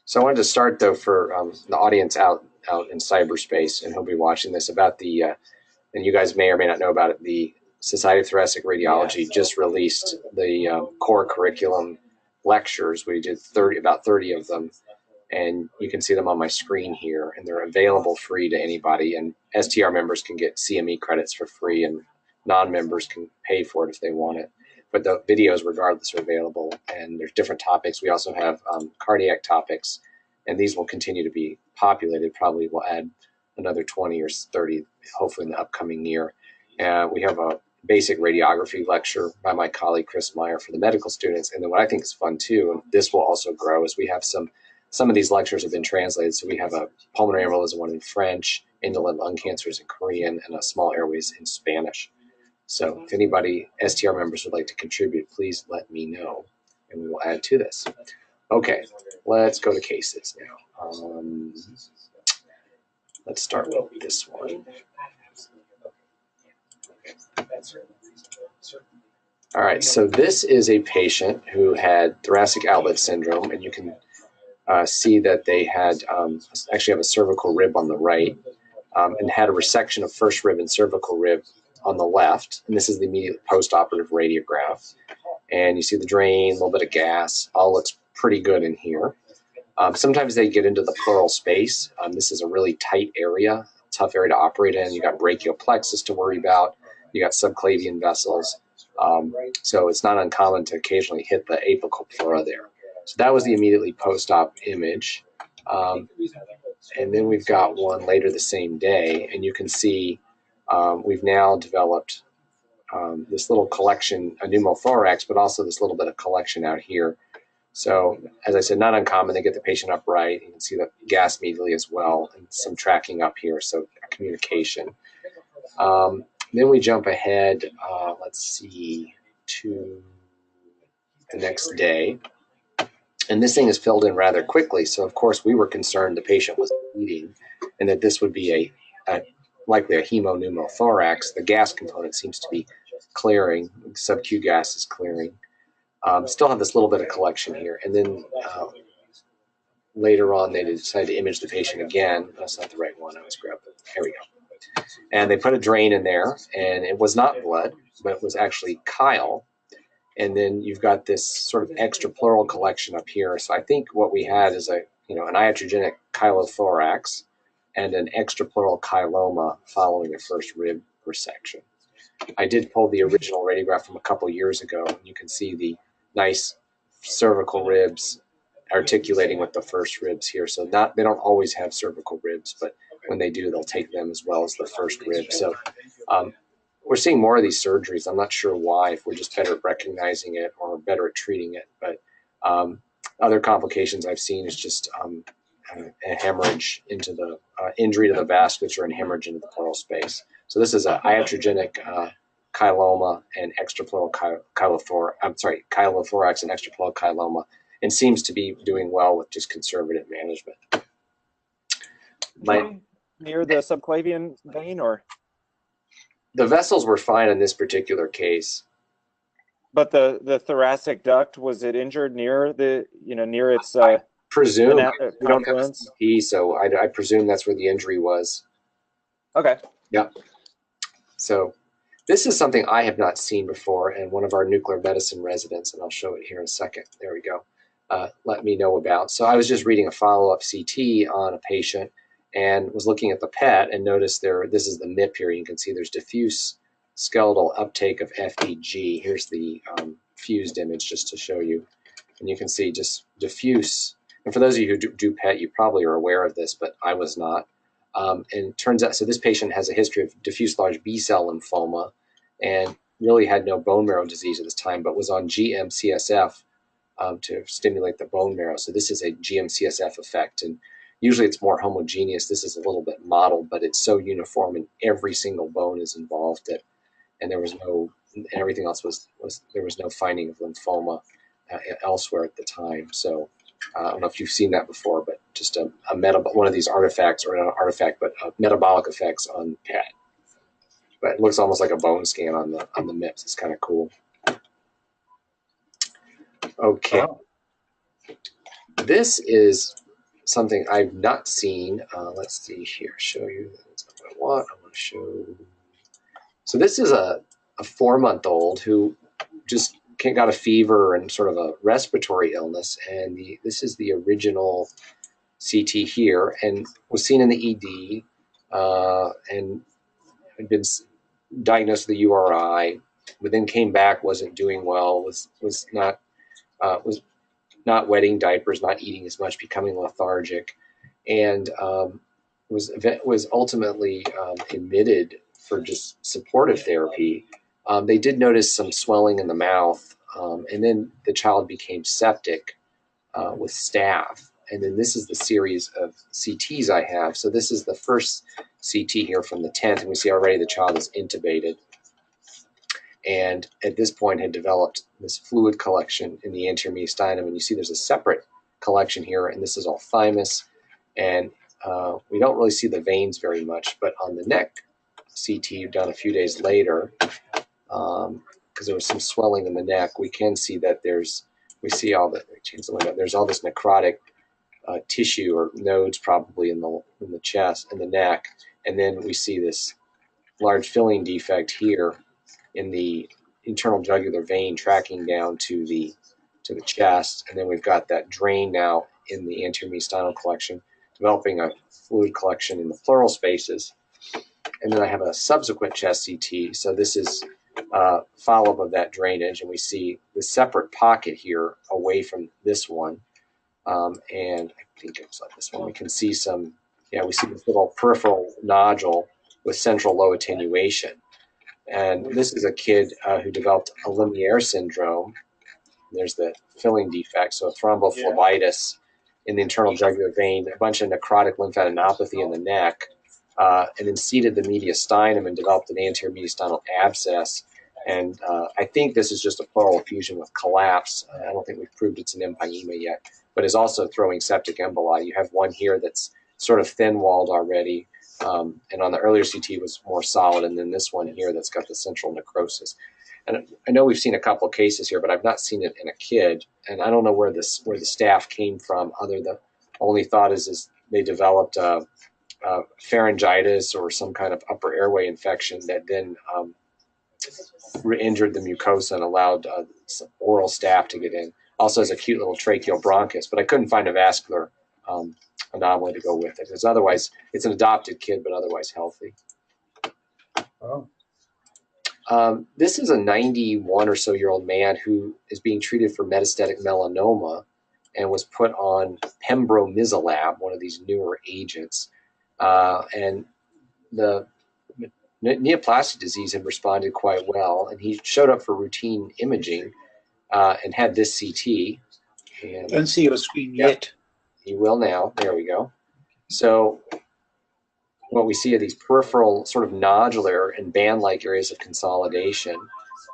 So I wanted to start, though, for the audience out in cyberspace, and who'll be watching this, about the, and you guys may or may not know about it, the Society of Thoracic Radiology just released the core curriculum lectures. We did about 30 of them, and you can see them on my screen here, and they're available free to anybody, and STR members can get CME credits for free, and non-members can pay for it if they want it. But the videos, regardless, are available, and there's different topics. We also have cardiac topics, and these will continue to be populated. Probably we'll add another 20 or 30, hopefully in the upcoming year. We have a basic radiography lecture by my colleague Chris Meyer for the medical students, and then what I think is fun too, and this will also grow, is we have some of these lectures have been translated. So we have a pulmonary embolism one in French, indolent lung cancers in Korean, and a small airways in Spanish. So if anybody, STR members, would like to contribute, please let me know, and we will add to this. Okay, let's go to cases now. Let's start with this one. All right, so this is a patient who had thoracic outlet syndrome, and you can see that they had actually have a cervical rib on the right, and had a resection of first rib and cervical rib on the left, and this is the immediate post-operative radiograph. And you see the drain, a little bit of gas, all looks pretty good in here. Sometimes they get into the pleural space. This is a really tight area, tough area to operate in. You got brachial plexus to worry about. You got subclavian vessels. So it's not uncommon to occasionally hit the apical pleura there. So that was the immediately post-op image. And then we've got one later the same day, and you can see we've now developed this little collection, a pneumothorax, but also this little bit of collection out here. So, as I said, not uncommon. They get the patient upright. You can see the gas medially as well, and some tracking up here, so communication. Then we jump ahead, let's see, to the next day. And this thing is filled in rather quickly. So, of course, we were concerned the patient was bleeding and that this would be likely a hemopneumothorax. The gas component seems to be clearing. Sub-Q gas is clearing. Still have this little bit of collection here. And then later on, they decided to image the patient again. That's not the right one. I always grab it. Here we go. And they put a drain in there, and it was not blood, but it was actually chyle. And then you've got this sort of extrapleural collection up here. So I think what we had is an iatrogenic chylothorax and an extrapleural chyloma following a first rib resection. I did pull the original radiograph from a couple years ago, and you can see the nice cervical ribs articulating with the first ribs here. So they don't always have cervical ribs, but when they do, they'll take them as well as the first rib. So we're seeing more of these surgeries. I'm not sure why, if we're just better at recognizing it or better at treating it. But other complications I've seen is just a hemorrhage into the injury to the vasculature and hemorrhage into the pleural space. So this is an iatrogenic chyloma and extrapleural chylothorax and extrapleural chyloma, and seems to be doing well with just conservative management. Near the subclavian vein, or? The vessels were fine in this particular case. But the thoracic duct, was it injured near near its I presume confluence? So I presume that's where the injury was. Okay. Yeah. So this is something I have not seen before, and one of our nuclear medicine residents, and I'll show it here in a second. There we go. Let me know about. So I was just reading a follow-up CT on a patient and was looking at the PET and noticed this is the MIP here. You can see there's diffuse skeletal uptake of FDG. Here's the fused image just to show you. And you can see just diffuse. And for those of you who do PET, you probably are aware of this, but I was not. And it turns out, so this patient has a history of diffuse large B-cell lymphoma and really had no bone marrow disease at this time, but was on GM-CSF to stimulate the bone marrow. So this is a GM-CSF effect. And usually it's more homogeneous. This is a little bit mottled, but it's so uniform, and every single bone is involved. And there was no, and everything else there was no finding of lymphoma elsewhere at the time. So I don't know if you've seen that before, but just one of these artifacts, or not an artifact, but metabolic effects on PET. But it looks almost like a bone scan on the MIPS. It's kind of cool. Okay. This is something I've not seen. Let's see here, show you. That's not what I want. I want to show. So this is a 4-month-old who just got a fever and sort of a respiratory illness, and this is the original CT here, and was seen in the ED, and had been diagnosed with a URI, but then came back, wasn't doing well, was not wetting diapers, not eating as much, becoming lethargic, and was ultimately admitted for just supportive therapy. They did notice some swelling in the mouth, and then the child became septic with staph. And then this is the series of CTs I have. So this is the first CT here from the 10th, and we see already the child is intubated. And at this point had developed this fluid collection in the anterior mediastinum. And you see there's a separate collection here, and this is all thymus. And we don't really see the veins very much, but on the neck CT done a few days later, because there was some swelling in the neck, we can see that there's all this necrotic tissue or nodes probably in the chest, in the neck, and then we see this large filling defect here in the internal jugular vein tracking down to the chest, and then we've got that drain now in the anterior mediastinal collection, developing a fluid collection in the pleural spaces, and then I have a subsequent chest CT. So this is follow-up of that drainage, and we see the separate pocket here away from this one, and I think it was like this one. We can see we see this little peripheral nodule with central low attenuation. And this is a kid who developed a Lumiere syndrome. There's the filling defect, so a thrombophlebitis in the internal jugular vein, a bunch of necrotic lymphadenopathy in the neck, and then seeded the mediastinum and developed an anterior mediastinal abscess. And I think this is just a pleural effusion with collapse. I don't think we've proved it's an empyema yet, but is also throwing septic emboli. You have one here that's sort of thin-walled already, and on the earlier CT was more solid, and then this one here that's got the central necrosis. And I know we've seen a couple cases here, but I've not seen it in a kid, and I don't know where the staph came from. The only thought is they developed pharyngitis or some kind of upper airway infection that then injured the mucosa and allowed some oral staph to get in. Also has a cute little tracheal bronchus, but I couldn't find a vascular anomaly to go with it. Because otherwise, it's an adopted kid, but otherwise healthy. Oh. This is a 91 or so year old man who is being treated for metastatic melanoma and was put on pembrolizumab, one of these newer agents. And the neoplastic disease had responded quite well, and he showed up for routine imaging and had this CT. And Don't see your screen yet. He will now. There we go. So what we see are these peripheral sort of nodular and band-like areas of consolidation,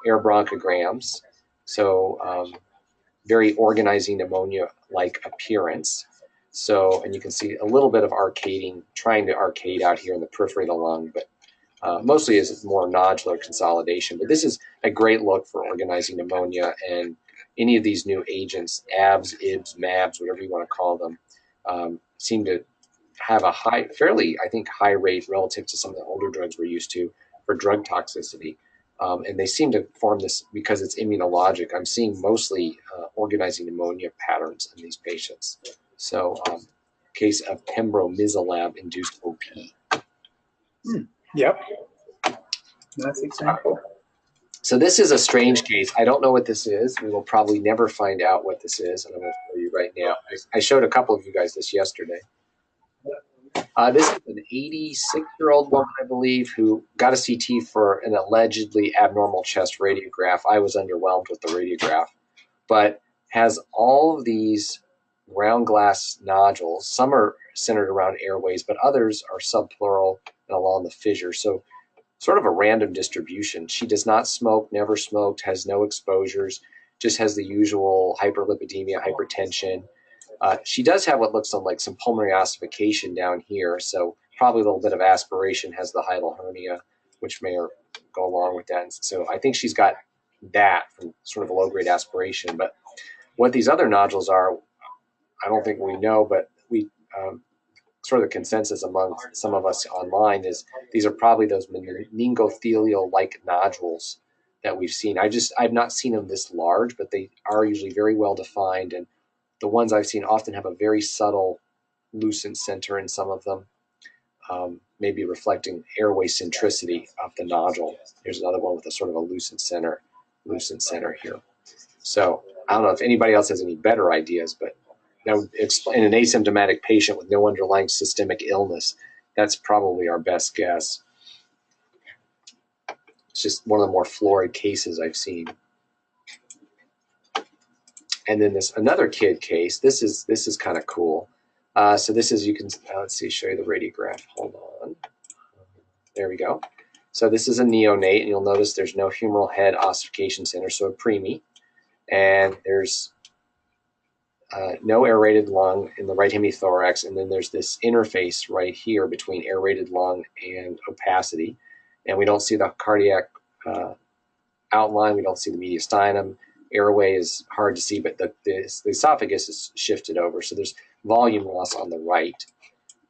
air bronchograms, so very organizing pneumonia-like appearance. So, and you can see a little bit of arcading, trying to arcade out here in the periphery of the lung, but mostly is more nodular consolidation. But this is a great look for organizing pneumonia, and any of these new agents, ABS, IBS, MABs, whatever you want to call them, seem to have a fairly high rate relative to some of the older drugs we're used to for drug toxicity. And they seem to form this because it's immunologic. I'm seeing mostly organizing pneumonia patterns in these patients. So case of pembrolizumab-induced OP. Yep. Nice example. So this is a strange case. I don't know what this is. We will probably never find out what this is. And I'm going to show you right now. I showed a couple of you guys this yesterday. This is an 86-year-old woman, I believe, who got a CT for an allegedly abnormal chest radiograph. I was underwhelmed with the radiograph, but has all of these ground glass nodules. Some are centered around airways, but others are subpleural and along the fissure. So sort of a random distribution. She does not smoke, never smoked, has no exposures, just has the usual hyperlipidemia, hypertension. She does have what looks like some pulmonary ossification down here, so probably a little bit of aspiration, has the hiatal hernia, which may go along with that. And so I think she's got that from sort of a low-grade aspiration. But what these other nodules are, I don't think we know, but sort of the consensus among some of us online is these are probably those meningothelial-like nodules that we've seen. I've not seen them this large, but they are usually very well defined, and the ones I've seen often have a very subtle lucent center in some of them, maybe reflecting airway centricity of the nodule. Here's another one with a sort of a lucent center here. So I don't know if anybody else has any better ideas, but now it's in an asymptomatic patient with no underlying systemic illness. That's probably our best guess. It's just one of the more florid cases I've seen. And then this another kid case. This is kind of cool. So this is, you can let's see, show you the radiograph. Hold on. There we go. So this is a neonate, and you'll notice there's no humeral head ossification center, so a preemie, and there's no aerated lung in the right hemithorax, and then there's this interface right here between aerated lung and opacity, and we don't see the cardiac outline, we don't see the mediastinum, airway is hard to see, but the esophagus is shifted over, so there's volume loss on the right,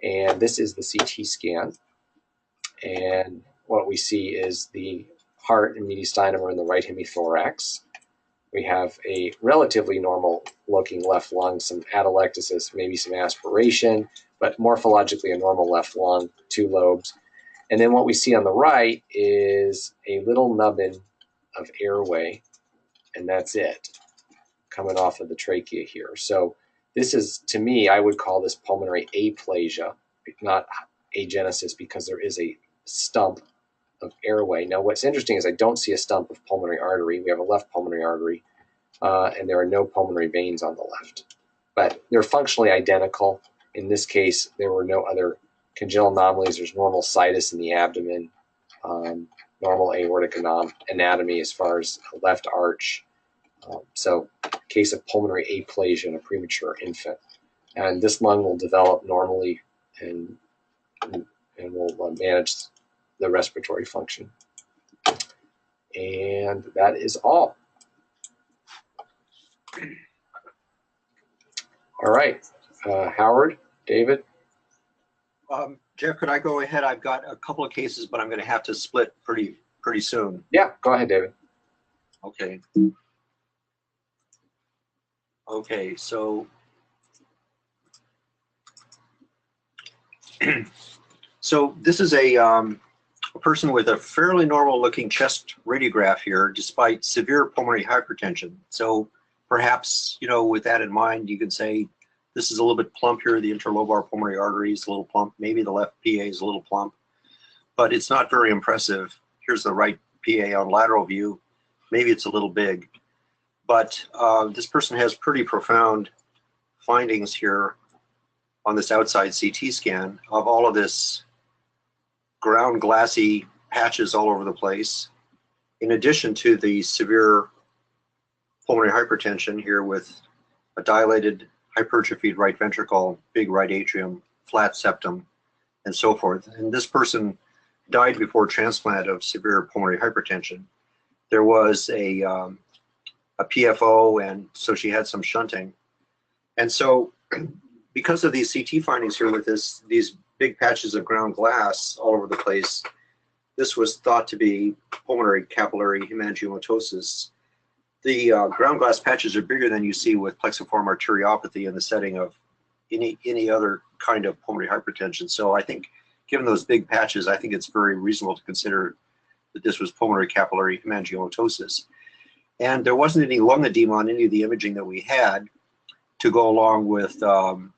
and this is the CT scan, and what we see is the heart and mediastinum are in the right hemithorax. We have a relatively normal looking left lung, some atelectasis, maybe some aspiration, but morphologically a normal left lung, 2 lobes. And then what we see on the right is a little nubbin of airway, and that's it, coming off of the trachea here. So this is, to me, I would call this pulmonary aplasia, not agenesis, because there is a stump of airway. Now, what's interesting is I don't see a stump of pulmonary artery. We have a left pulmonary artery, and there are no pulmonary veins on the left. But they're functionally identical. In this case, there were no other congenital anomalies. There's normal situs in the abdomen, normal aortic anatomy as far as a left arch. So, case of pulmonary aplasia in a premature infant. And this lung will develop normally and will manage the respiratory function. And that is all. All right, Howard, David. Jeff, could I go ahead? I've got a couple of cases, but I'm going to have to split pretty soon. Yeah, go ahead, David. Okay. Okay, so so this is a person with a fairly normal looking chest radiograph here, despite severe pulmonary hypertension. So perhaps, you know, with that in mind, you could say this is a little bit plump here. The interlobar pulmonary artery is a little plump. Maybe the left PA is a little plump, but it's not very impressive. Here's the right PA on lateral view. Maybe it's a little big, but this person has pretty profound findings here on this outside CT scan of all of this ground glassy patches all over the place, in addition to the severe pulmonary hypertension here with a dilated hypertrophied right ventricle, big right atrium, flat septum, and so forth. And this person died before transplant of severe pulmonary hypertension. There was a PFO, and so she had some shunting. And so because of these CT findings here with these big patches of ground glass all over the place, this was thought to be pulmonary capillary hemangiomatosis. The ground glass patches are bigger than you see with plexiform arteriopathy in the setting of any other kind of pulmonary hypertension. So I think, given those big patches, I think it's very reasonable to consider that this was pulmonary capillary hemangiomatosis. And there wasn't any lung edema on any of the imaging that we had to go along with the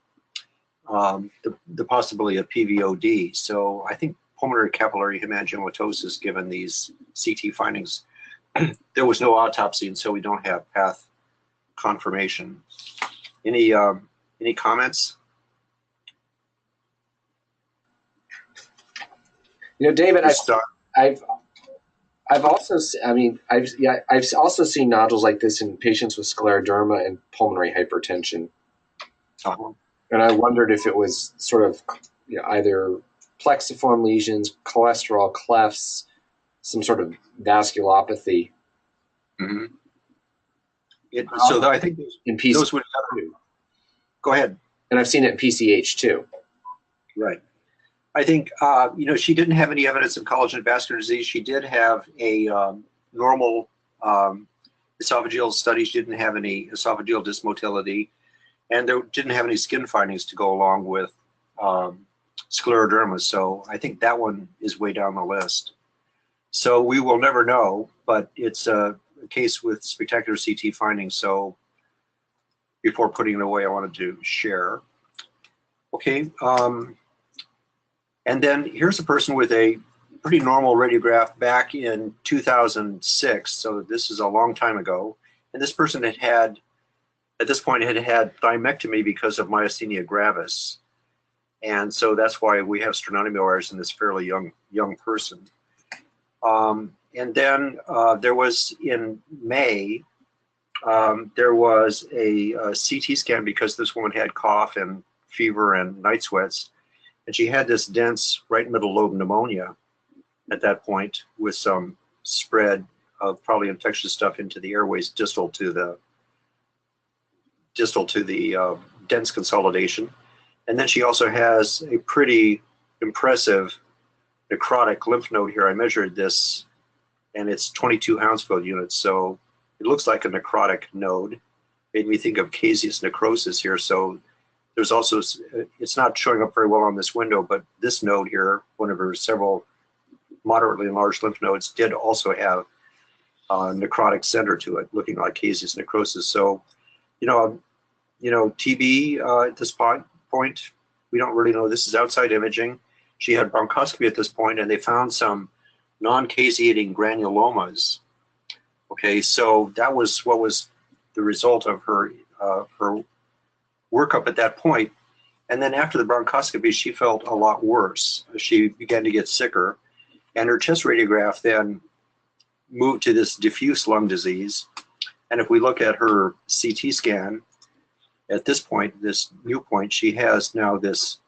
possibility of PVOD. So I think pulmonary capillary hemangiomatosis, given these CT findings, there was no autopsy, and so we don't have path confirmation. Any comments? You know, David, I've also, I've also seen nodules like this in patients with scleroderma and pulmonary hypertension. And I wondered if it was sort of, you know, either plexiform lesions, cholesterol clefts, some sort of vasculopathy. Mm-hmm. So I think in pieces. those would. Go ahead. And I've seen it in PCH too. Right. I think, you know, she didn't have any evidence of collagen vascular disease. She did have a normal esophageal study. She didn't have any esophageal dysmotility, and there didn't have any skin findings to go along with scleroderma. So I think that one is way down the list. So we will never know, but it's a case with spectacular CT findings. So before putting it away, I wanted to share. Okay. And then here's a person with a pretty normal radiograph back in 2006. So this is a long time ago. And this person had at this point, had thymectomy because of myasthenia gravis. And so that's why we have sternotomy wires in this fairly young person. And then there was in May, there was a CT scan because this woman had cough and fever and night sweats. And she had this dense right middle lobe pneumonia at that point with some spread of probably infectious stuff into the airways distal to the dense consolidation. And then she also has a pretty impressive necrotic lymph node here. I measured this, and it's 22 Hounsfield units. So it looks like a necrotic node. Made me think of caseous necrosis here. So there's also, it's not showing up very well on this window, but this node here, one of her several moderately enlarged lymph nodes, did also have a necrotic center to it, looking like caseous necrosis. So, you know, TB at this point, we don't really know. This is outside imaging. She had bronchoscopy at this point, and they found some non-caseating granulomas. Okay, so that was what was the result of her workup at that point. And then after the bronchoscopy, she felt a lot worse. She began to get sicker, and her chest radiograph then moved to this diffuse lung disease. And if we look at her CT scan, at this point, this new point, she has now this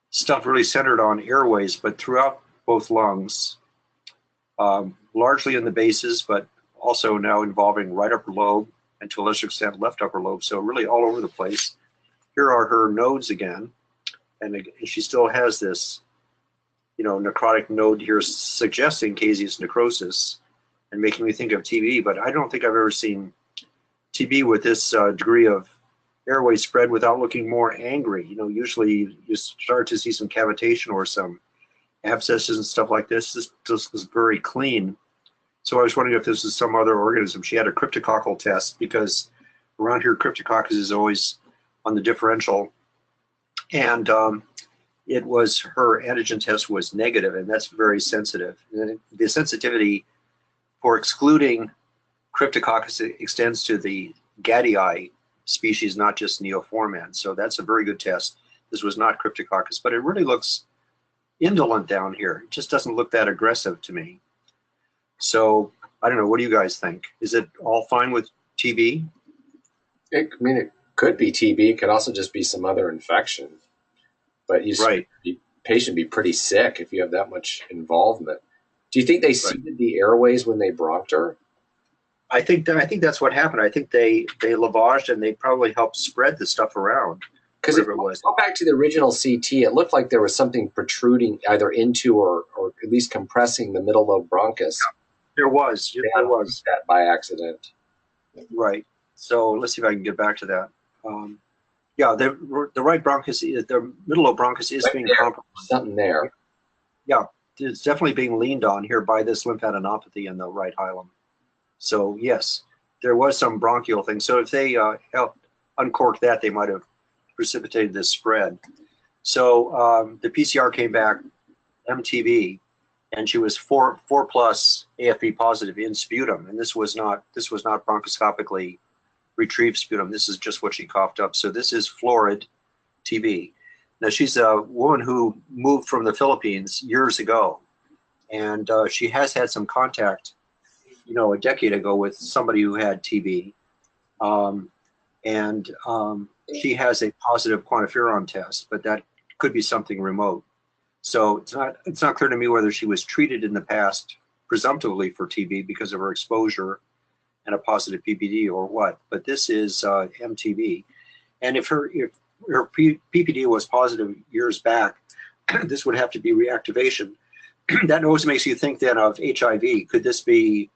stuff really centered on airways, but throughout both lungs, largely in the bases, but also now involving right upper lobe and to a lesser extent left upper lobe. So really all over the place. Here are her nodes again, and she still has this, you know, necrotic node here suggesting caseous necrosis and making me think of TB, but I don't think I've ever seen TB with this degree of airway spread without looking more angry. You know, usually you start to see some cavitation or some abscesses and stuff like this. This is very clean. So I was wondering if this is some other organism. She had a cryptococcal test because around here cryptococcus is always on the differential, and it was her antigen test was negative, and that's very sensitive. And the sensitivity for excluding cryptococcus extends to the Gaddii species, not just Neoformans. So that's a very good test. This was not cryptococcus, but it really looks indolent down here. It just doesn't look that aggressive to me. So I don't know. What do you guys think? Is it all fine with TB? I mean, it could be TB. It could also just be some other infection. But you see the patient be pretty sick if you have that much involvement. Do you think they seeded the airways when they bronched her? I think that's what happened. I think they lavaged and they probably helped spread the stuff around. Because if we go back to the original CT, it looked like there was something protruding either into or at least compressing the middle lobe bronchus. There was. There was. That by accident. Right. So let's see if I can get back to that. Yeah, the right bronchus, the middle lobe bronchus is being compromised. Something there. Yeah, it's definitely being leaned on here by this lymphadenopathy in the right hilum. So yes, there was some bronchial thing. So if they helped uncork that, they might have precipitated this spread. So the PCR came back MTB, and she was 4+ AFP positive in sputum, and this was not bronchoscopically retrieved sputum. This is just what she coughed up. So this is florid TB. Now she's a woman who moved from the Philippines years ago, and she has had some contact, you know, a decade ago with somebody who had TB, and she has a positive quantiferon test, but that could be something remote. So it's not clear to me whether she was treated in the past, presumptively for TB because of her exposure and a positive PPD or what. But this is MTB, and if her PPD was positive years back, this would have to be reactivation. That always makes you think then of HIV. Could this be,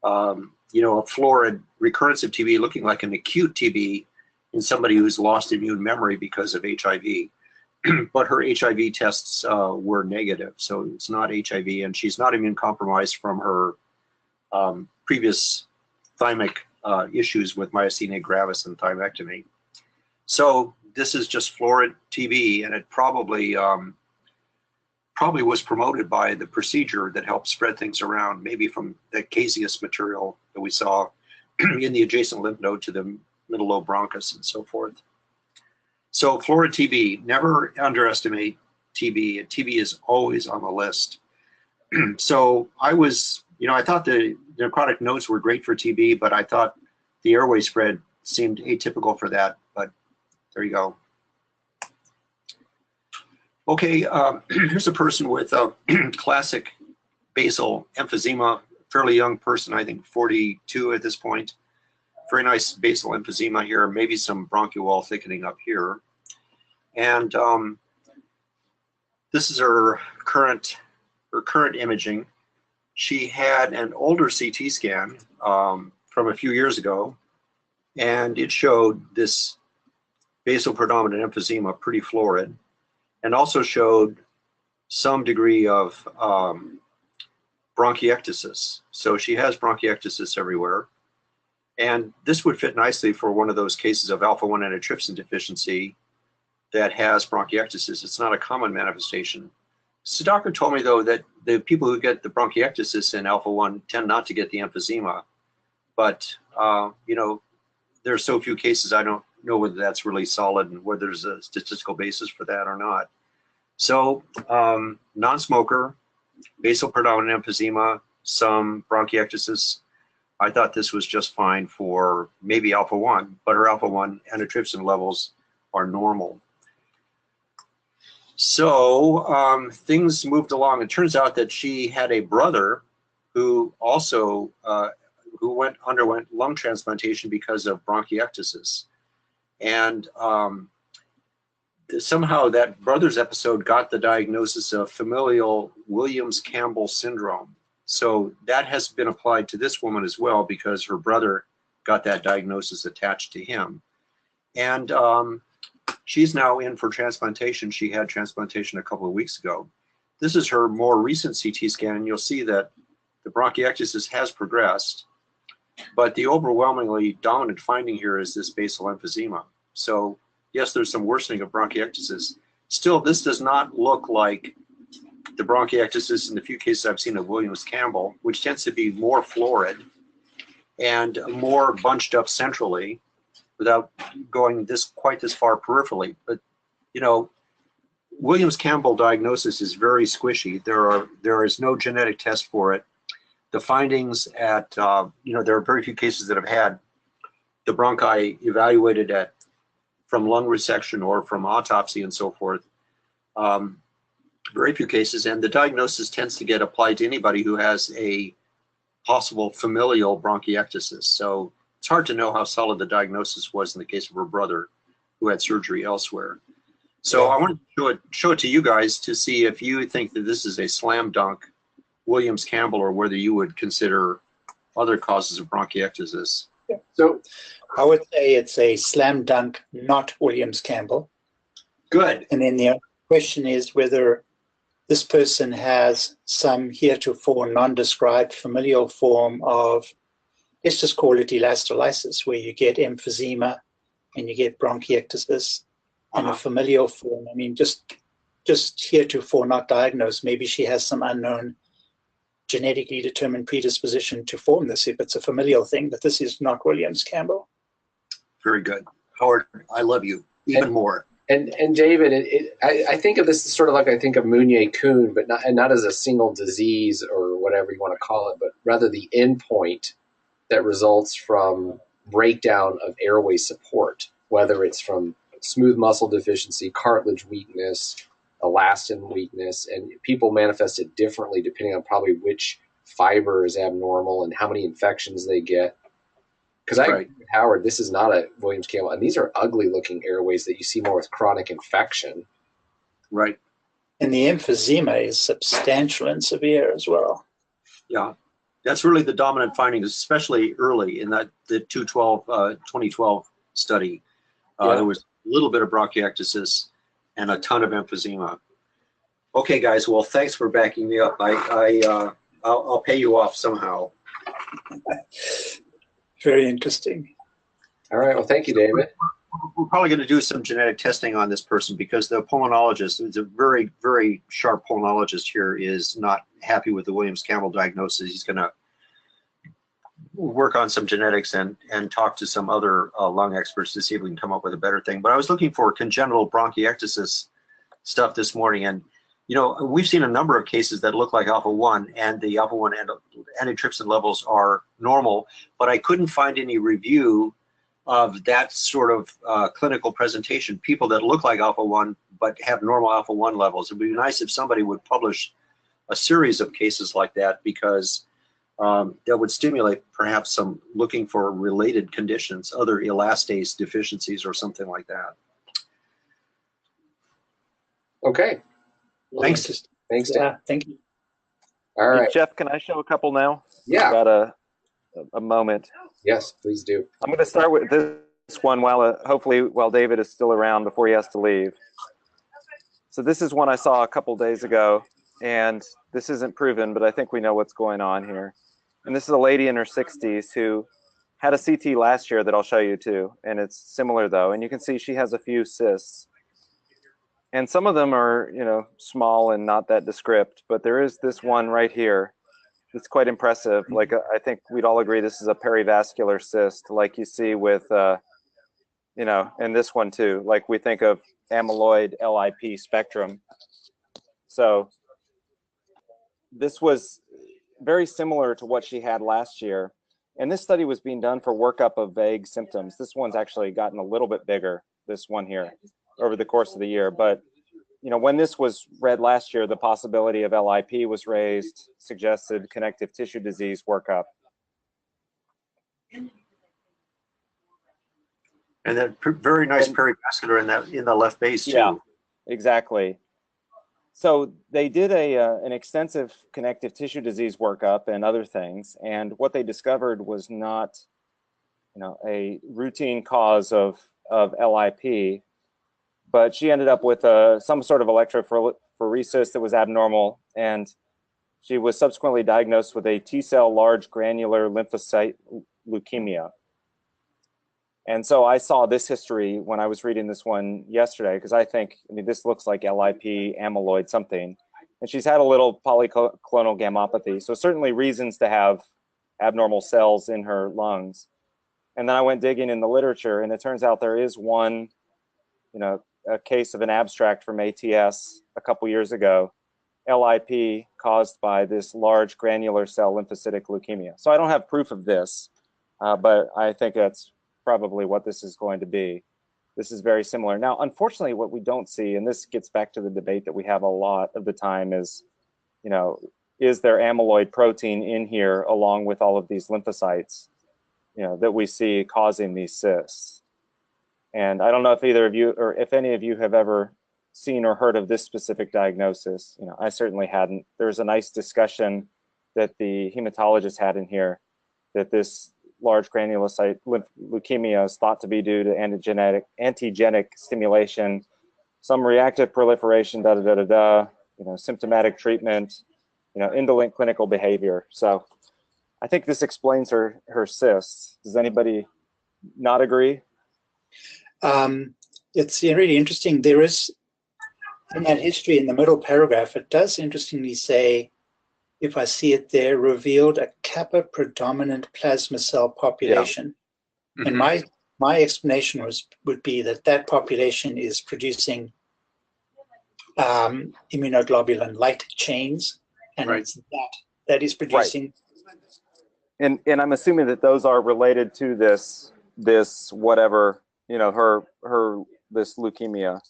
you know, a florid recurrence of TB looking like an acute TB in somebody who's lost immune memory because of HIV? But her HIV tests were negative, so it's not HIV, and she's not immune compromised from her previous thymic issues with myasthenia gravis and thymectomy. So this is just florid TB, and it probably probably was promoted by the procedure that helped spread things around, maybe from the caseous material that we saw in the adjacent lymph node to the middle lobe bronchus and so forth. So florid TB, never underestimate TB. TB is always on the list. So I was, you know, I thought the necrotic notes were great for TB, but I thought the airway spread seemed atypical for that, but there you go. Okay, here's a person with a classic basal emphysema, fairly young person, I think 42 at this point. Very nice basal emphysema here, maybe some bronchial wall thickening up here. And this is her current imaging. She had an older CT scan from a few years ago, and it showed this basal predominant emphysema, pretty florid, and also showed some degree of bronchiectasis. So she has bronchiectasis everywhere. And this would fit nicely for one of those cases of alpha-1 antitrypsin deficiency that has bronchiectasis. It's not a common manifestation. So doctor told me, though, that the people who get the bronchiectasis in alpha-1 tend not to get the emphysema. But, you know, there are so few cases, I don't know whether that's really solid and whether there's a statistical basis for that or not. So non-smoker, basal predominant emphysema, some bronchiectasis. I thought this was just fine for maybe alpha-1, but her alpha-1 antitrypsin levels are normal. So things moved along. It turns out that she had a brother who also underwent lung transplantation because of bronchiectasis. And somehow that brother's episode got the diagnosis of familial Williams-Campbell syndrome. So that has been applied to this woman as well because her brother got that diagnosis attached to him. And she's now in for transplantation. She had transplantation a couple of weeks ago. This is her more recent CT scan, and you'll see that the bronchiectasis has progressed, but the overwhelmingly dominant finding here is this basal emphysema. So yes, there's some worsening of bronchiectasis. Still, this does not look like the bronchiectasis in the few cases I've seen of Williams-Campbell, which tends to be more florid and more bunched up centrally without going quite this far peripherally. But, you know, Williams-Campbell diagnosis is very squishy. There is no genetic test for it. The findings at, you know, there are very few cases that have had the bronchi evaluated from lung resection or from autopsy and so forth. Very few cases, and the diagnosis tends to get applied to anybody who has a possible familial bronchiectasis. So it's hard to know how solid the diagnosis was in the case of her brother who had surgery elsewhere. So I want to show it to you guys to see if you think that this is a slam dunk Williams-Campbell or whether you would consider other causes of bronchiectasis. Yeah. So I would say it's a slam dunk, not Williams-Campbell. Good. And then the question is whether this person has some heretofore non-described familial form of, let's just call it elastolysis, where you get emphysema and you get bronchiectasis in a familial form. I mean, just heretofore not diagnosed. Maybe she has some unknown genetically determined predisposition to form this if it's a familial thing, but this is not Williams-Campbell. Very good. Howard, I love you even more. And David, I think of this as sort of like I think of Meunier-Kuhn, but not as a single disease or whatever you want to call it, but rather the endpoint that results from breakdown of airway support, whether it's from smooth muscle deficiency, cartilage weakness, elastin weakness, and people manifest it differently depending on probably which fiber is abnormal and how many infections they get. because I agree with Howard, this is not a Williams-Campbell, and these are ugly-looking airways that you see more with chronic infection. Right. And the emphysema is substantial and severe as well. Yeah, that's really the dominant finding, especially early in the 2012 study. There was a little bit of bronchiectasis and a ton of emphysema. Okay, guys. Well, thanks for backing me up. I'll pay you off somehow. Very interesting. All right. Well, thank you, David. We're probably going to do some genetic testing on this person because the pulmonologist, who's a very, very sharp pulmonologist here, is not happy with the Williams-Campbell diagnosis. He's going to work on some genetics and talk to some other lung experts to see if we can come up with a better thing. But I was looking for congenital bronchiectasis stuff this morning, and you know, we've seen a number of cases that look like alpha-1, and the alpha-1 antitrypsin levels are normal, but I couldn't find any review of that sort of clinical presentation, people that look like alpha-1 but have normal alpha-1 levels. It would be nice if somebody would publish a series of cases like that, because that would stimulate perhaps some looking for related conditions, other elastase deficiencies or something like that. Okay. Thanks. Thanks, Dan. Yeah, thank you. All right. Hey, Jeff, can I show a couple now? Yeah. Got a moment. Yes, please do. I'm going to start with this one hopefully while David is still around before he has to leave. So this is one I saw a couple days ago, and this isn't proven, but I think we know what's going on here. And this is a lady in her 60s who had a CT last year that I'll show you too, and it's similar though. And you can see she has a few cysts. And some of them are, you know, small and not that descript, but there is this one right here that's quite impressive. Like, I think we'd all agree this is a perivascular cyst, like you see with, you know, and this one too, like we think of amyloid LIP spectrum. So this was very similar to what she had last year. And this study was being done for workup of vague symptoms. This one's actually gotten a little bit bigger, this one here, over the course of the year. But, you know, when this was read last year, the possibility of LIP was raised, suggested connective tissue disease workup. And then very nice perivascular in the left base too. Yeah, exactly. So they did an extensive connective tissue disease workup and other things, and what they discovered was not, you know, a routine cause of LIP, but she ended up with some sort of electrophoresis that was abnormal, and she was subsequently diagnosed with a T-cell large granular lymphocyte leukemia. And so I saw this history when I was reading this one yesterday, because I think, I mean, this looks like LIP, amyloid, something. And she's had a little polyclonal gammopathy. So certainly reasons to have abnormal cells in her lungs. And then I went digging in the literature, and it turns out there is one, you know, a case of an abstract from ATS a couple years ago, LIP caused by this large granular cell lymphocytic leukemia. So I don't have proof of this, but I think that's probably what this is going to be. This is very similar. Now, unfortunately, what we don't see, and this gets back to the debate that we have a lot of the time, is, you know, is there amyloid protein in here along with all of these lymphocytes, you know, that we see causing these cysts? And I don't know if either of you, or if any of you have ever seen or heard of this specific diagnosis. You know, I certainly hadn't. There's a nice discussion that the hematologist had in here, that this large granulocyte leukemia is thought to be due to antigenic stimulation, some reactive proliferation, you know, symptomatic treatment, you know, indolent clinical behavior. So I think this explains her cysts. Does anybody not agree? It's really interesting. There is, in that history in the middle paragraph, it does interestingly say, if I see it there, revealed a kappa predominant plasma cell population. Yeah. And my explanation would be that population is producing immunoglobulin light chains, and it's that is producing. Right. And I'm assuming that those are related to this whatever, you know, this leukemia.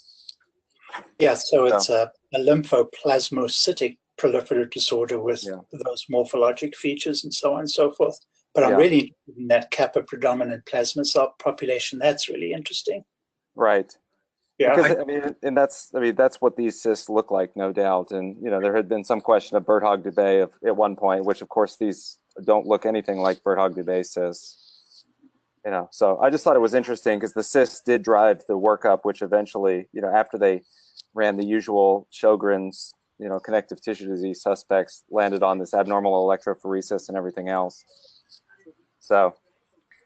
Yeah, so it's a lymphoplasmocytic proliferative disorder with those morphologic features and so on and so forth. But I'm Yeah. really interested in that kappa predominant plasma cell population. That's really interesting. Right. Yeah. Because I mean that's what these cysts look like, no doubt. And there had been some question of Birt-Hogg-Dubé at one point, which of course these don't look anything like Birt-Hogg-Dubé cysts. So I just thought it was interesting because the cysts did drive the workup, which eventually, after they ran the usual Sjogren's, connective tissue disease suspects, landed on this abnormal electrophoresis and everything else. So.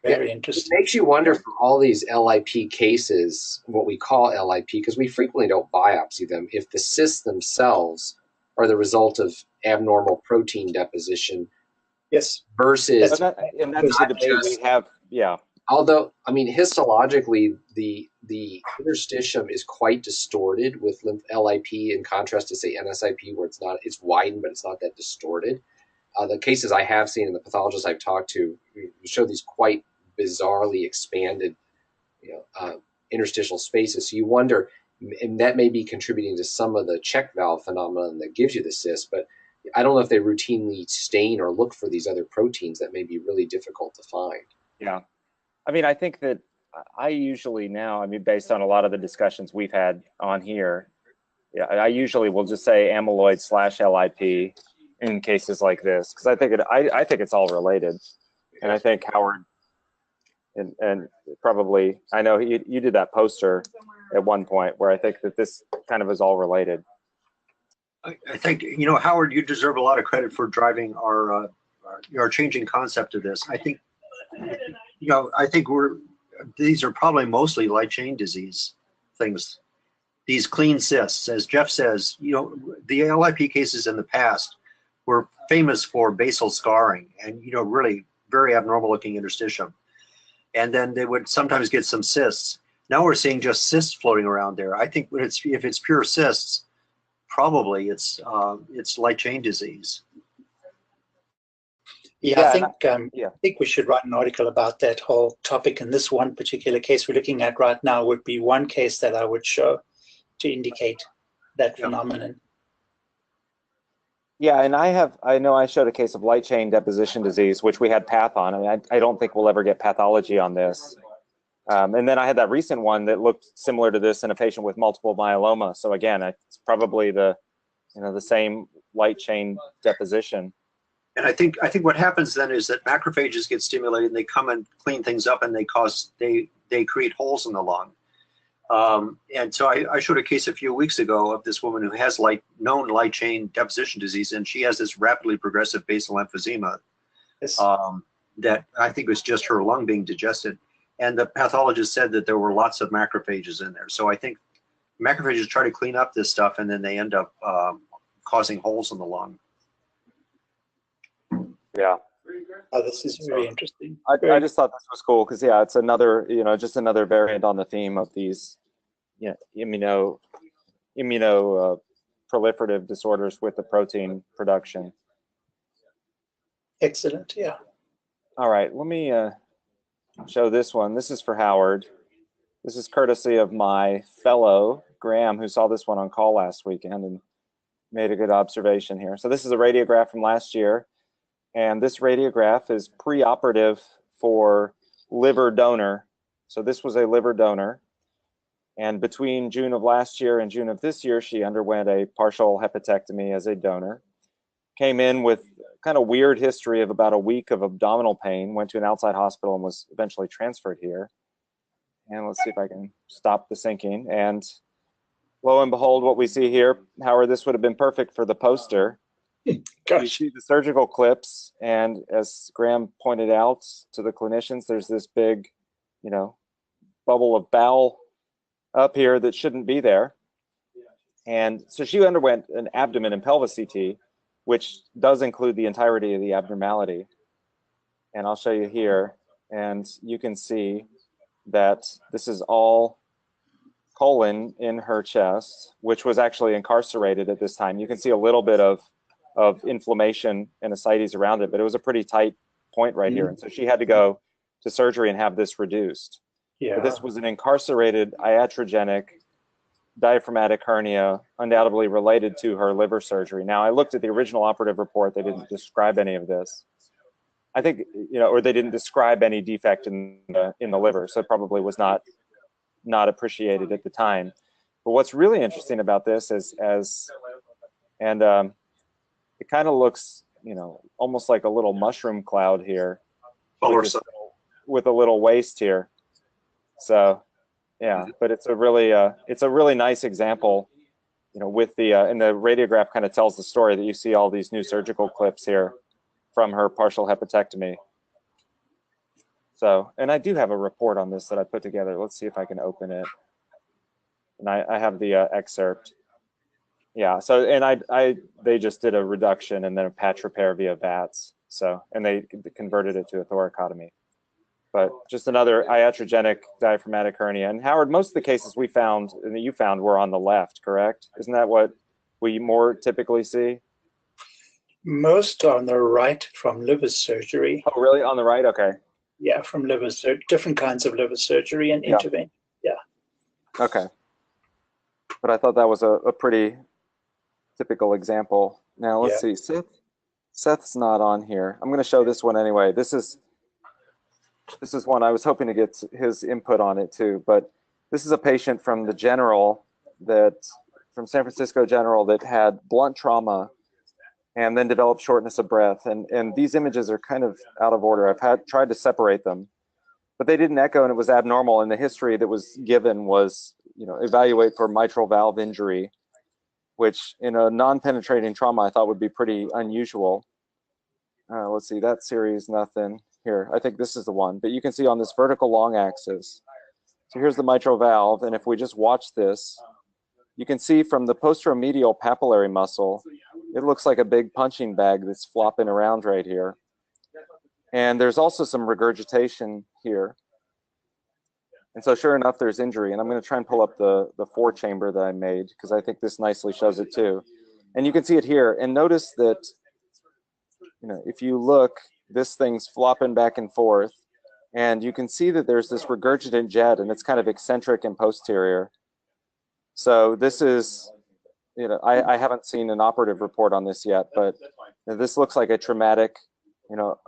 Very interesting. It makes you wonder for all these LIP cases, what we call LIP, because we frequently don't biopsy them, if the cysts themselves are the result of abnormal protein deposition. Yes. Versus, and that's the debate we have. Yeah. Although, I mean, histologically, the interstitium is quite distorted with LIP in contrast to, say, NSIP, where it's widened, but it's not that distorted. The cases I have seen and the pathologists I've talked to show these quite bizarrely expanded, interstitial spaces. So you wonder, and that may be contributing to some of the check valve phenomenon that gives you the cyst, but I don't know if they routinely stain or look for these other proteins that may be really difficult to find. Yeah. I mean, I think that I usually now, based on a lot of the discussions we've had on here, I usually will just say amyloid/LIP in cases like this, because I think it's all related. And I think Howard and probably, I know you did that poster at one point where I think that this kind of is all related. I think, Howard, you deserve a lot of credit for driving our changing concept of this. I think, these are probably mostly light chain disease things. These clean cysts, as Jeff says, the LIP cases in the past were famous for basal scarring and, really very abnormal looking interstitium. And then they would sometimes get some cysts. Now we're seeing just cysts floating around there. I think if it's pure cysts, probably it's light chain disease. Yeah, I think we should write an article about that whole topic. And this one particular case we're looking at right now would be one case that I would show to indicate that phenomenon. Yeah, and I know I showed a case of light chain deposition disease, which we had path on. I don't think we'll ever get pathology on this. And then I had that recent one that looked similar to this in a patient with multiple myeloma. So again, it's probably the same light chain deposition. And I think what happens then is that macrophages get stimulated and they come and clean things up and they create holes in the lung. And so I showed a case a few weeks ago of this woman who has known light chain deposition disease, and she has this rapidly progressive basal emphysema that I think was just her lung being digested. And the pathologist said that there were lots of macrophages in there. So I think macrophages try to clean up this stuff, and then they end up causing holes in the lung. Yeah. Oh, this is very interesting. I just thought this was cool because it's another, just another variant on the theme of these, immuno proliferative disorders with the protein production. Excellent. Yeah. All right, let me show this one. This is for Howard. This is courtesy of my fellow Graham, who saw this one on call last weekend and made a good observation here. So this is a radiograph from last year. And this radiograph is preoperative for liver donor. So this was a liver donor. And between June of last year and June of this year, she underwent a partial hepatectomy as a donor. Came in with kind of weird history of about a week of abdominal pain, went to an outside hospital and was eventually transferred here. And let's see if I can stop the syncing. And lo and behold, what we see here, Howard, this would have been perfect for the poster. You see the surgical clips, and as Graham pointed out to the clinicians, there's this big, bubble of bowel up here that shouldn't be there. And so she underwent an abdomen and pelvis CT, which does include the entirety of the abnormality. And I'll show you here, and you can see that this is all colon in her chest, which was actually incarcerated at this time. You can see a little bit of inflammation and ascites around it, but it was a pretty tight point right here. And so she had to go to surgery and have this reduced. Yeah. But this was an incarcerated iatrogenic diaphragmatic hernia, undoubtedly related to her liver surgery. Now, I looked at the original operative report. They didn't describe any of this. I think, you know, or they didn't describe any defect in the liver, so it probably was not appreciated at the time. But what's really interesting about this is it kind of looks, you know, almost like a little mushroom cloud here with a little waist here. So yeah, but it's a really nice example, you know, with the and the radiograph kind of tells the story that you see all these new surgical clips here from her partial hepatectomy. So, and I do have a report on this that I put together. Let's see if I can open it. And I have the excerpt. Yeah, so, and they just did a reduction and then a patch repair via VATS. So, and they converted it to a thoracotomy. But just another iatrogenic diaphragmatic hernia. And Howard, most of the cases we found and that you found were on the left, correct? Isn't that what we more typically see? Most on the right from liver surgery. Oh, really? On the right? Okay. Yeah, from liver surgery, different kinds of liver surgery and intervention. Yeah. Okay. But I thought that was a pretty typical example. Now let's see. Seth's not on here. I'm going to show this one anyway. This is one I was hoping to get his input on it too. But this is a patient from the General from San Francisco General that had blunt trauma and then developed shortness of breath. And these images are kind of out of order. I've tried to separate them, but they didn't echo and it was abnormal. And the history that was given was, you know, evaluate for mitral valve injury, which in a non-penetrating trauma I thought would be pretty unusual. Let's see, that series, nothing. Here, I think this is the one, but you can see on this vertical long axis. So here's the mitral valve, and if we just watch this, you can see from the posteromedial papillary muscle, it looks like a big punching bag that's flopping around right here. And there's also some regurgitation here. And so sure enough, there's injury. And I'm going to try and pull up the 4-chamber that I made, because I think this nicely shows it too. And you can see it here. And notice that, you know, if you look, this thing's flopping back and forth. And you can see that there's this regurgitant jet, and it's kind of eccentric and posterior. So this is, you know, I haven't seen an operative report on this yet, but this looks like a traumatic, you know,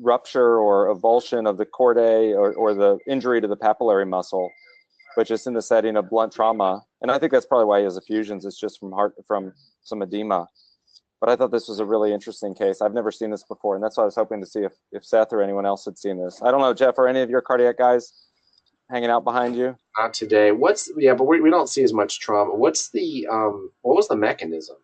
rupture or avulsion of the chordae or the injury to the papillary muscle, but just in the setting of blunt trauma. And I think that's probably why he has effusions. It's just from some edema. But I thought this was a really interesting case. I've never seen this before, and that's why I was hoping to see if Seth or anyone else had seen this. I don't know, Jeff, are any of your cardiac guys hanging out behind you? Not today. But we don't see as much trauma. What's the what was the mechanism?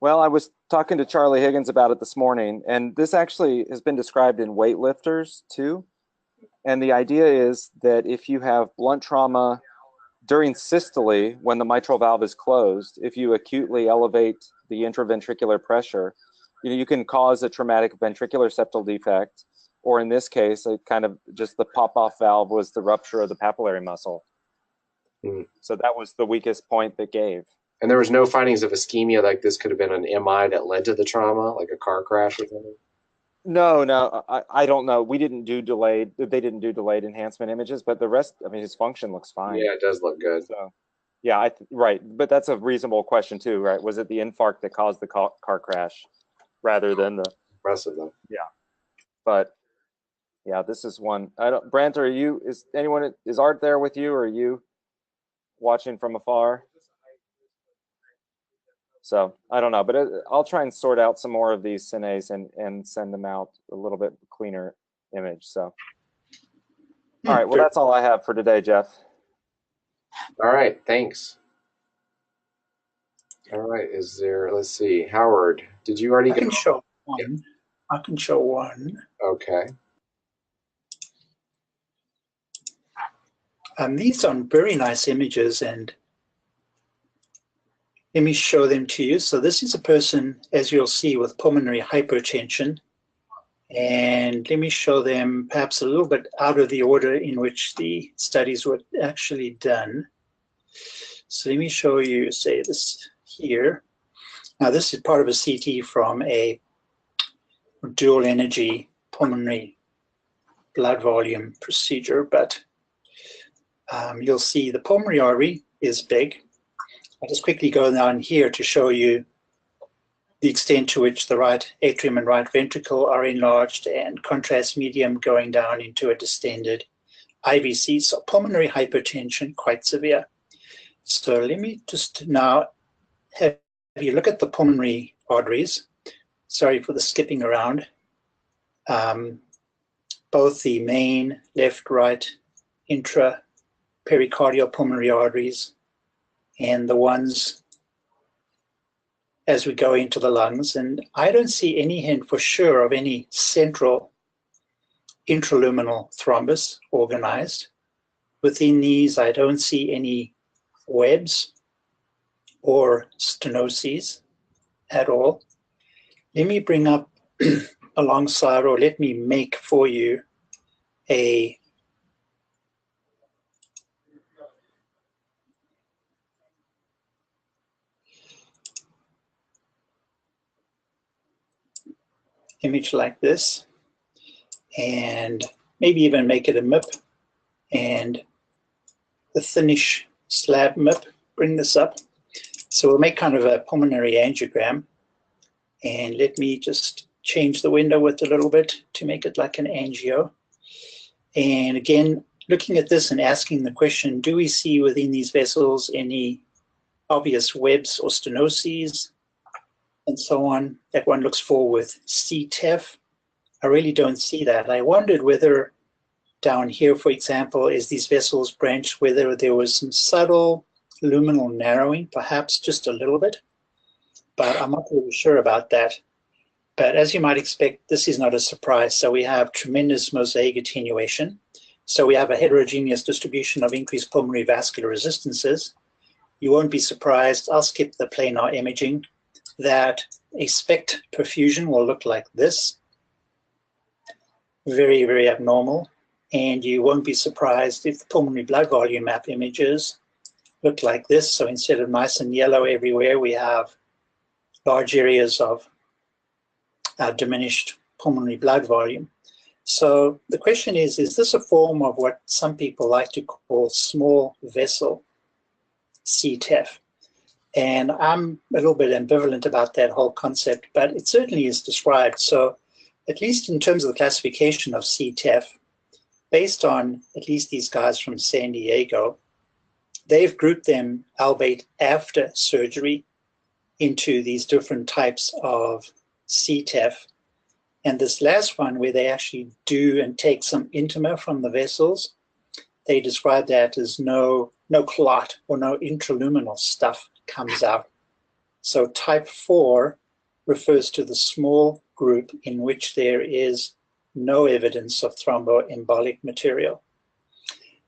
Well, I was talking to Charlie Higgins about it this morning, and this actually has been described in weightlifters too. And the idea is that if you have blunt trauma during systole, when the mitral valve is closed, if you acutely elevate the intraventricular pressure, you know, you can cause a traumatic ventricular septal defect, or in this case, it kind of just the pop-off valve was the rupture of the papillary muscle. So that was the weakest point that gave. And there was no findings of ischemia, like this could have been an MI that led to the trauma, like a car crash or something? No, I don't know. They didn't do delayed enhancement images, but the rest, I mean, his function looks fine. Yeah, it does look good. So, yeah, right. But that's a reasonable question too, right? Was it the infarct that caused the car crash rather than the rest of them? Yeah. But yeah, this is one. Brant, is Art there with you, or are you watching from afar? So I don't know, but I'll try and sort out some more of these cines and send them out a little bit cleaner image. So, all right, well, that's all I have for today, Jeff. All right, thanks. All right, let's see, Howard, did you already I can show one. Yeah. I can show one. Okay. These are very nice images, and let me show them to you. So this is a person, as you'll see, with pulmonary hypertension. And let me show them perhaps a little bit out of the order in which the studies were actually done. So let me show you, say, this here. Now this is part of a CT from a dual energy pulmonary blood volume procedure, but you'll see the pulmonary artery is big. I'll just quickly go down here to show you the extent to which the right atrium and right ventricle are enlarged, and contrast medium going down into a distended IVC. So pulmonary hypertension, quite severe. So let me just now have you look at the pulmonary arteries. Sorry for the skipping around. Both the main left, right, intra, pericardial pulmonary arteries, and the ones as we go into the lungs. And I don't see any hint for sure of any central intraluminal thrombus organized. Within these, I don't see any webs or stenoses at all. Let me bring up alongside, or let me make for you a image like this, and maybe even make it a MIP, and the thinnish slab MIP, bring this up. So we'll make kind of a pulmonary angiogram, and let me just change the window width a little bit to make it like an angio. And again, looking at this and asking the question, do we see within these vessels any obvious webs or stenoses and so on that one looks for with CTEPH? I really don't see that. I wondered whether down here, for example, as these vessels branched, whether there was some subtle luminal narrowing, perhaps just a little bit, but I'm not really sure about that. But as you might expect, this is not a surprise. So we have tremendous mosaic attenuation. So we have a heterogeneous distribution of increased pulmonary vascular resistances. You won't be surprised, I'll skip the planar imaging, that a SPECT perfusion will look like this. Very, very abnormal. And you won't be surprised if the pulmonary blood volume map images look like this. So instead of nice and yellow everywhere, we have large areas of diminished pulmonary blood volume. So the question is this a form of what some people like to call small vessel CTEPH? And I'm a little bit ambivalent about that whole concept, but it certainly is described. So at least in terms of the classification of CTEPH, based on at least these guys from San Diego, they've grouped them, albeit after surgery, into these different types of CTEPH. And this last one, where they actually do and take some intima from the vessels, they describe that as no clot or no intraluminal stuff comes out. So type 4 refers to the small group in which there is no evidence of thromboembolic material.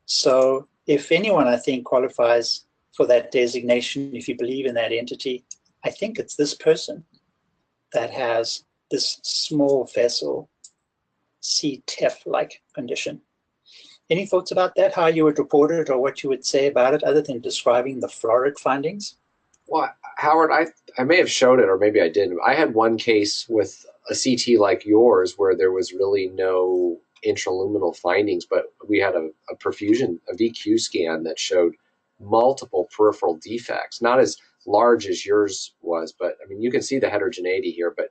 So if anyone, I think, qualifies for that designation, if you believe in that entity, I think it's this person that has this small vessel CTEPH-like condition. Any thoughts about that, how you would report it or what you would say about it, other than describing the florid findings? Well, Howard, I may have showed it, or maybe I didn't. I had one case with a CT like yours where there was really no intraluminal findings, but we had a perfusion, a VQ scan that showed multiple peripheral defects, not as large as yours was, but I mean, you can see the heterogeneity here, but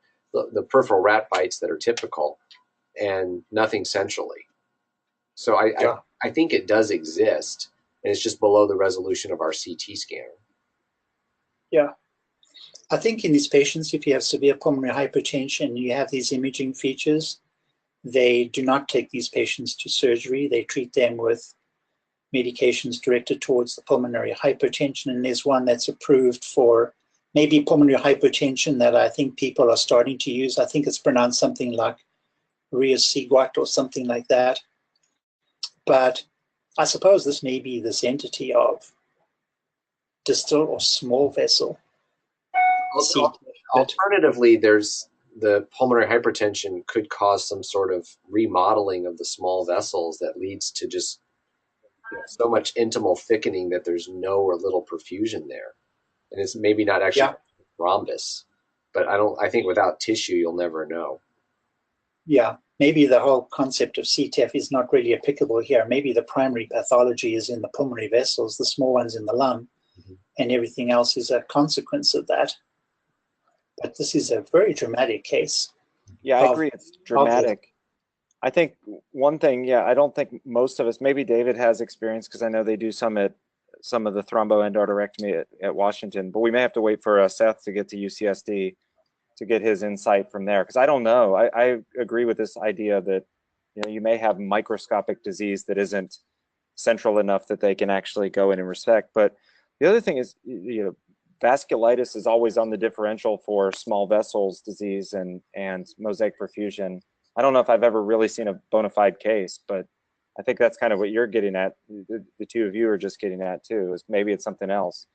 the peripheral rat bites that are typical and nothing centrally. So I think it does exist, and it's just below the resolution of our CT scanner. Yeah. I think in these patients, if you have severe pulmonary hypertension, you have these imaging features, they do not take these patients to surgery. They treat them with medications directed towards the pulmonary hypertension. And there's one that's approved for maybe pulmonary hypertension that I think people are starting to use. I think it's pronounced something like Radiograph or something like that. But I suppose this may be this entity of distal or small vessel. Alternatively, there's the pulmonary hypertension could cause some sort of remodeling of the small vessels that leads to just so much intimal thickening that there's no or little perfusion there. And it's maybe not actually thrombus, but I think without tissue, you'll never know. Yeah, maybe the whole concept of CTEPH is not really applicable here. Maybe the primary pathology is in the pulmonary vessels, the small ones in the lung, and everything else is a consequence of that. But this is a very dramatic case. Yeah, I agree. It's dramatic. I think one thing, yeah, I don't think most of us, maybe David has experience because I know they do some of the thromboendarterectomy at Washington, but we may have to wait for Seth to get to UCSD to get his insight from there, because I don't know. I agree with this idea that you may have microscopic disease that isn't central enough that they can actually go in and resect. But the other thing is, vasculitis is always on the differential for small vessels disease and mosaic perfusion. I don't know if I've ever really seen a bona fide case, but I think that's kind of what you're getting at. The two of you are just getting at too, is maybe it's something else.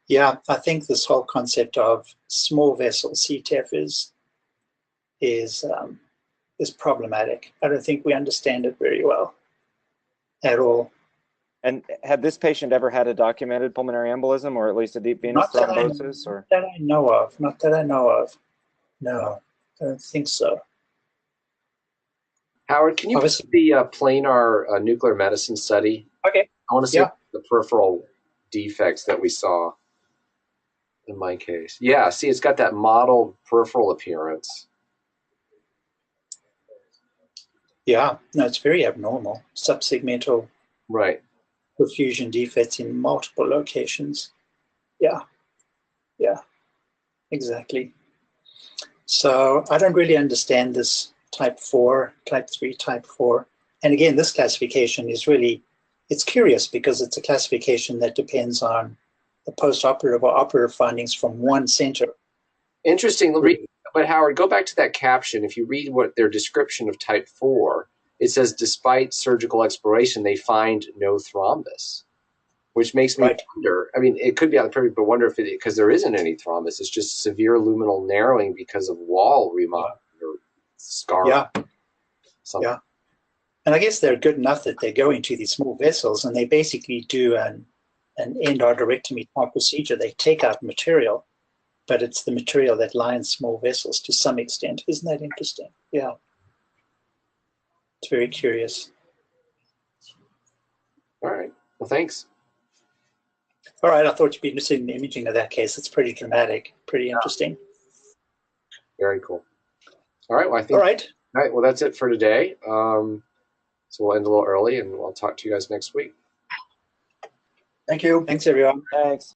Yeah, I think this whole concept of small vessel CTEPH is problematic. I don't think we understand it very well at all. And had this patient ever had a documented pulmonary embolism, or at least a deep venous thrombosis? Not that I know of. Not that I know of. No, I don't think so. Howard, can you put the planar nuclear medicine study? Okay. I want to see the peripheral defects that we saw in my case. Yeah, see, it's got that mottled peripheral appearance. Yeah, no, it's very abnormal. Subsegmental perfusion defects in multiple locations. Yeah, exactly. So I don't really understand this type 4, type 3, type 4. And again, this classification is really, it's curious because it's a classification that depends on the post-operative or operative findings from one center. Interesting. But Howard, go back to that caption. If you read what their description of type 4, it says, despite surgical exploration, they find no thrombus, which makes me wonder. I mean, it could be out of the purview, but wonder if because there isn't any thrombus. It's just severe luminal narrowing because of wall remodeling or scar. Yeah. And I guess they're good enough that they go into these small vessels and they basically do an endarterectomy type procedure. They take out material, but it's the material that lines small vessels to some extent. Isn't that interesting? Yeah. It's very curious. All right. Well, thanks. All right. I thought you'd be interested in the imaging of that case. It's pretty dramatic, pretty interesting. Very cool. All right. Well, I think. All right. All right. Well, that's it for today. So we'll end a little early, and we'll talk to you guys next week. Thank you. Thanks, everyone. Thanks.